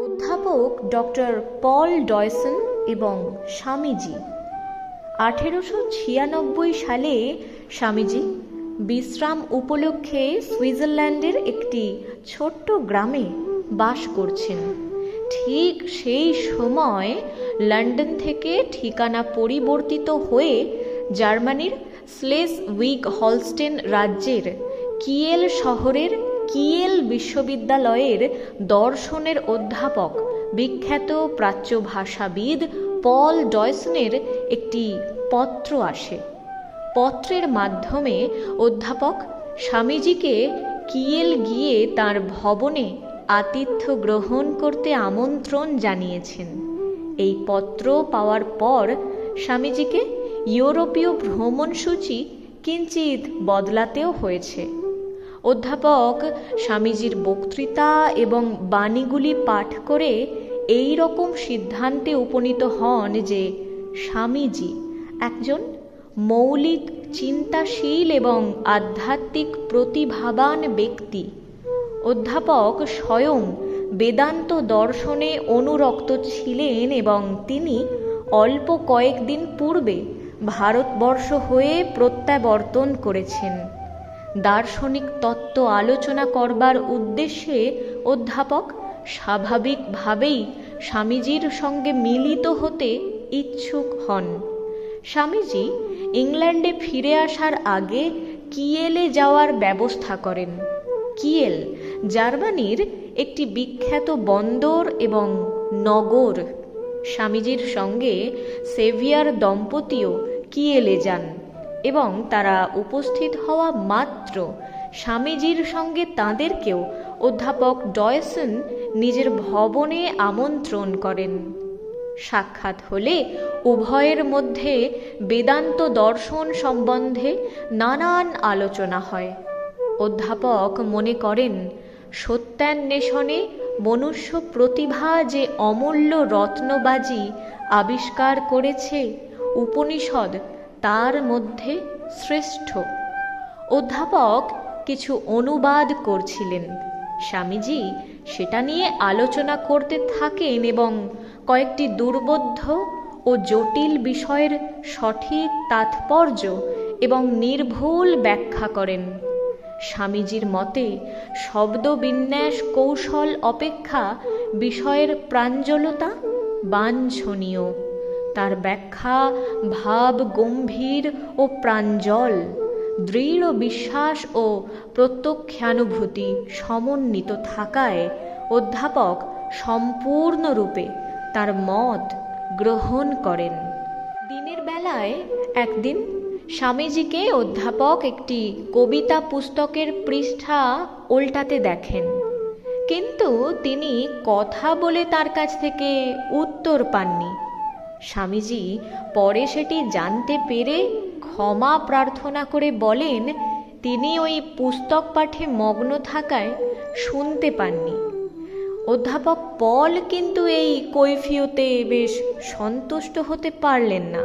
অধ্যাপক ডক্টর পল ডয়সন এবং স্বামীজি 1896 সালে স্বামীজি বিশ্রাম উপলক্ষে সুইজারল্যান্ডের একটি ছোট্ট গ্রামে বাস করছেন। ঠিক সেই সময় লন্ডন থেকে ঠিকানা পরিবর্তিত হয়ে জার্মানির স্লেসউইগ হলস্টেন রাজ্যের কিয়েল শহরের কিয়েল বিশ্ববিদ্যালয়ের দর্শনের অধ্যাপক বিখ্যাত প্রাচ্য ভাষাবিদ পল ডয়সনের একটি পত্র আসে। পত্রের মাধ্যমে অধ্যাপক স্বামীজিকে কিয়েল গিয়ে তার ভবনে আতিথ্য গ্রহণ করতে আমন্ত্রণ জানিয়েছেন। এই পত্র পাওয়ার পর স্বামীজিকে ইউরোপীয় ভ্রমণসূচি কিঞ্চিত বদলাতেও হয়েছে। অধ্যাপক স্বামীজির বক্তৃতা এবং বাণীগুলি পাঠ করে এই রকম সিদ্ধান্তে উপনীত হন যে স্বামীজি একজন মৌলিক চিন্তাশীল এবং আধ্যাত্মিক প্রতিভাবান ব্যক্তি। অধ্যাপক স্বয়ং বেদান্ত দর্শনে অনুরক্ত ছিলেন এবং তিনি অল্প কয়েকদিন পূর্বে ভারতবর্ষ হয়ে প্রত্যাবর্তন করেছেন। দার্শনিক তত্ত্ব আলোচনা করবার উদ্দেশ্যে অধ্যাপক স্বাভাবিকভাবেই স্বামীজির সঙ্গে মিলিত হতে ইচ্ছুক হন। স্বামীজি ইংল্যান্ডে ফিরে আসার আগে কিয়েলে যাওয়ার ব্যবস্থা করেন। কিয়েল জার্মানির একটি বিখ্যাত বন্দর এবং নগর। স্বামীজির সঙ্গে সেভিয়ার দম্পতিও কিয়েলে যান এবং তারা উপস্থিত হওয়া মাত্র স্বামীজির সঙ্গে তাঁদেরকেও অধ্যাপক ডয়সন নিজের ভবনে আমন্ত্রণ করেন। সাক্ষাৎ হলে উভয়ের মধ্যে বেদান্ত দর্শন সম্বন্ধে নানান আলোচনা হয়। অধ্যাপক মনে করেন সত্যান্বেষণে মনুষ্য প্রতিভা যে অমূল্য রত্নবাজি আবিষ্কার করেছে, উপনিষদ তার মধ্যে শ্রেষ্ঠ। অধ্যাপক কিছু অনুবাদ করছিলেন। স্বামীজি সেটা নিয়ে আলোচনা করতে থাকেন এবং কয়েকটি দুর্বোধ্য ও জটিল বিষয়ের সঠিক তাৎপর্য এবং নির্ভুল ব্যাখ্যা করেন। স্বামীজির মতে শব্দবিন্যাস কৌশল অপেক্ষা বিষয়ের প্রাঞ্জলতা বাঞ্ছনীয়। তার ব্যাখ্যা ভাব গম্ভীর ও প্রাঞ্জল, দৃঢ় বিশ্বাস ও প্রত্যক্ষানুভূতি সমন্বিত থাকায় অধ্যাপক সম্পূর্ণরূপে তার মত গ্রহণ করেন। দিনের বেলায় একদিন স্বামীজিকে অধ্যাপক একটি কবিতা পুস্তকের পৃষ্ঠা উল্টাতে দেখেন, কিন্তু তিনি কথা বলে তার কাছ থেকে উত্তর পাননি। স্বামীজি পরে সেটি জানতে পেরে ক্ষমা প্রার্থনা করে বলেন তিনি ওই পুস্তক পাঠে মগ্ন থাকায় শুনতে পাননি। অধ্যাপক পল কিন্তু এই কৈফিয়তে বেশ সন্তুষ্ট হতে পারলেন না,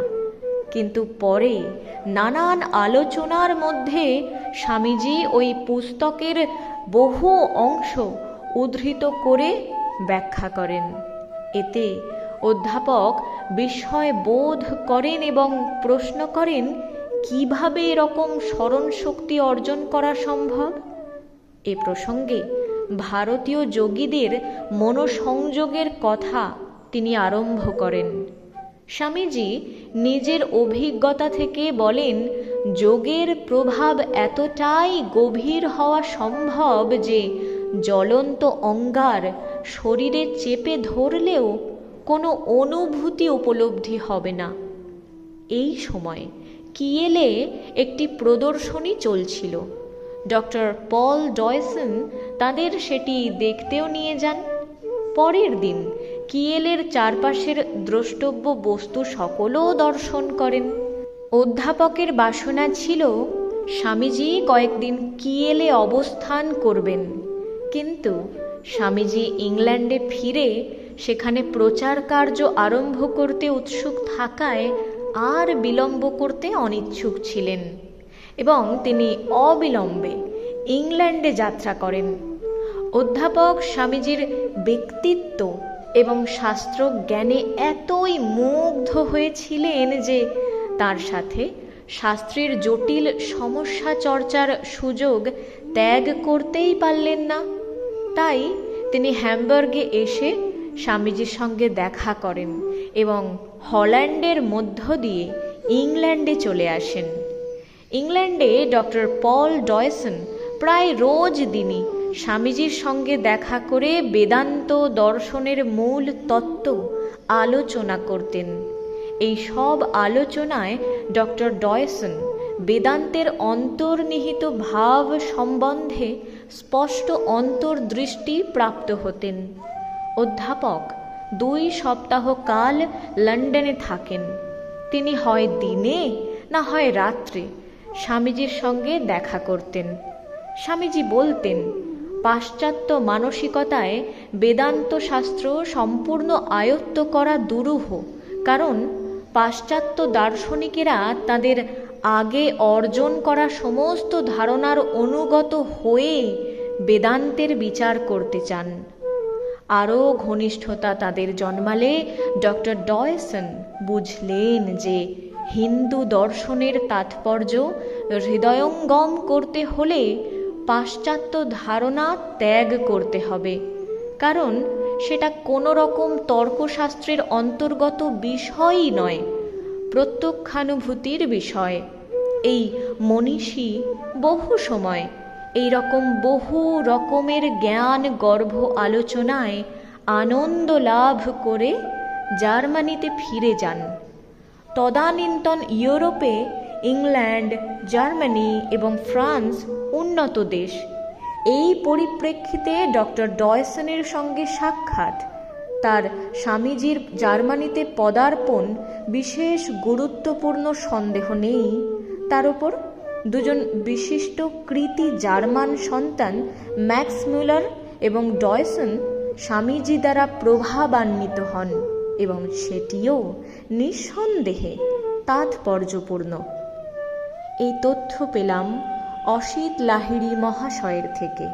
কিন্তু পরে নানান আলোচনার মধ্যে স্বামীজি ওই পুস্তকের বহু অংশ উদ্ধৃত করে ব্যাখ্যা করেন। এতে অধ্যাপক বিস্ময় বোধ করেন এবং প্রশ্ন করেন কিভাবে এরকম স্মরণশক্তি অর্জন করা সম্ভব। এ প্রসঙ্গে ভারতীয় যোগীদের মনোসংযোগের কথা তিনি আরম্ভ করেন। স্বামীজি নিজের অভিজ্ঞতা থেকে বলেন যোগের প্রভাব এতটাই গভীর হওয়া সম্ভব যে জ্বলন্ত অঙ্গার শরীরে চেপে ধরলেও কোনো অনুভূতি উপলব্ধি হবে না। এই সময় কিয়েলে একটি প্রদর্শনী চলছিল। ডক্টর পল ডয়সন তাদের সেটি দেখতেও নিয়ে যান। পরের দিন কিয়েলের চারপাশের দ্রষ্টব্য বস্তু সকলও দর্শন করেন। অধ্যাপকের বাসনা ছিল স্বামীজি কয়েকদিন কিয়েলে অবস্থান করবেন, কিন্তু স্বামীজি ইংল্যান্ডে ফিরে সেখানে প্রচার কার্য আরম্ভ করতে উৎসুক থাকায় আর বিলম্ব করতে অনিচ্ছুক ছিলেন এবং তিনি অবিলম্বে ইংল্যান্ডে যাত্রা করেন। অধ্যাপক স্বামীজির ব্যক্তিত্ব এবং শাস্ত্র জ্ঞানে এতই মুগ্ধ হয়েছিলেন যে তার সাথে শাস্ত্রের জটিল সমস্যা চর্চার সুযোগ ত্যাগ করতেই পারলেন না। তাই তিনি হ্যামবার্গে এসে স্বামীজির সঙ্গে দেখা করেন এবং হল্যান্ডের মধ্য দিয়ে ইংল্যান্ডে চলে আসেন। ইংল্যান্ডে ডক্টর পল ডয়সন প্রায় রোজ দিনই স্বামীজির সঙ্গে দেখা করে বেদান্ত দর্শনের মূল তত্ত্ব আলোচনা করতেন। এই সব আলোচনায় ডক্টর ডয়সন বেদান্তের অন্তর্নিহিত ভাব সম্বন্ধে স্পষ্ট অন্তর্দৃষ্টি প্রাপ্ত হতেন। অধ্যাপক 2 সপ্তাহ কাল লন্ডনে থাকেন। তিনি হয় দিনে না হয় রাত্রে স্বামীজির সঙ্গে দেখা করতেন। স্বামীজি বলতেন, পাশ্চাত্য মানসিকতায় বেদান্ত শাস্ত্র সম্পূর্ণ আয়ত্ত করা দুরূহ, কারণ পাশ্চাত্য দার্শনিকেরা তাদের আগে অর্জন করা সমস্ত ধারণার অনুগত হয়ে বেদান্তের বিচার করতে চান। আরও ঘনিষ্ঠতা তাদের জন্মালে ডক্টর ডয়সন বুঝলেন যে হিন্দু দর্শনের তাৎপর্য হৃদয়ঙ্গম করতে হলে পাশ্চাত্য ধারণা ত্যাগ করতে হবে, কারণ সেটা কোনো রকম তর্কশাস্ত্রের অন্তর্গত বিষয়ই নয়, প্রত্যক্ষানুভূতির বিষয়। এই মনীষী বহু সময় এই বহু রকমের জ্ঞান গর্ভ আলোচনায় আনন্দ লাভ করে জার্মানিতে ফিরে যান। তদানীন্তন ইউরোপে ইংল্যান্ড, জার্মানি এবং ফ্রান্স উন্নত দেশ। এই পরিপ্রেক্ষিতে ডক্টর ডয়সনের সঙ্গে সাক্ষাৎ, তার স্বামীজির জার্মানিতে পদার্পণ বিশেষ গুরুত্বপূর্ণ সন্দেহ নেই। তার উপর 2 বিশিষ্ট কৃতি জার্মান সন্তান ম্যাক্স মুলার এবং ডয়সন স্বামীজি দ্বারা প্রভাবান্বিত হন এবং সেটিও নিঃসন্দেহে তাৎপর্যপূর্ণ। এই তথ্য পেলাম অসিত লাহিড়ী মহাশয়ের থেকে।